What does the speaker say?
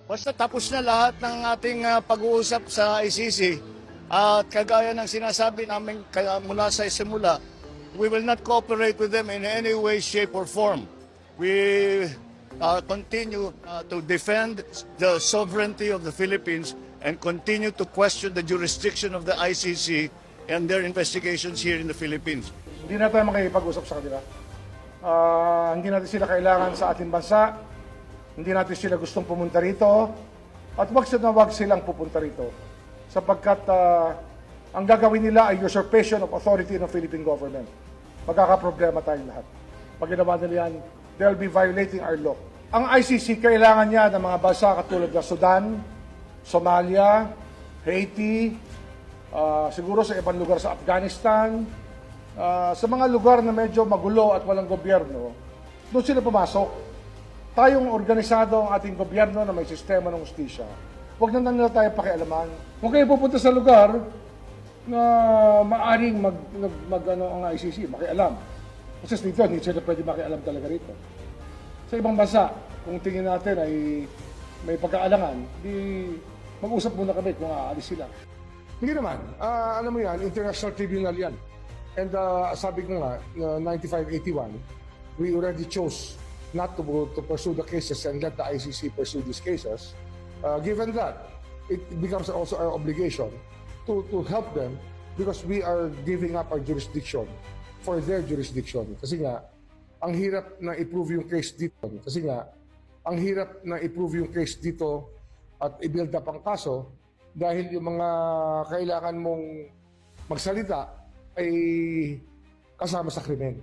Basta tapos na lahat ng ating pag-uusap sa ICC at kagaya ng sinasabi namin mula sa simula, we will not cooperate with them in any way, shape, or form. We continue to defend the sovereignty of the Philippines and continue to question the jurisdiction of the ICC and their investigations here in the Philippines. Hindi na tayo makikipag-usap sa kanila. Hindi natin sila kailangan sa ating bansa. Hindi natin sila gustong pumunta rito. At wag silang pupunta rito. Sapagkat ang gagawin nila ay usurpation of authority ng Philippine government. Magkakaproblema tayong lahat. Pag ginawa nila yan, they'll be violating our law. Ang ICC, kailangan niya ng mga bansa katulad ng Sudan, Somalia, Haiti, siguro sa ibang lugar sa Afghanistan, sa mga lugar na medyo magulo at walang gobyerno, doon sila pumasok. Tayong organisado ang ating gobyerno na may sistema ng hustisya. Huwag na nila tayo pakialaman. Kung kayo pupunta sa lugar na maaring ang ICC, makialam. Kasi dito, hindi sila pwede makialam talaga rito. Sa ibang bansa, kung tingin natin ay may pagkaalangan, di mag-usap muna kami kung aalis sila. Hindi naman. Alam mo yan, international tribunal yan. And sabi ko nga, 9581, we already chose not to pursue the cases and let the ICC pursue these cases. Given that, it becomes also our obligation to help them because we are giving up our jurisdiction for their jurisdiction. Kasi nga, ang hirap na i-prove yung case dito. Kasi nga, ang hirap na i-prove yung case dito at i-build up ang kaso dahil yung mga kailangan mong magsalita ay kasama sa krimen.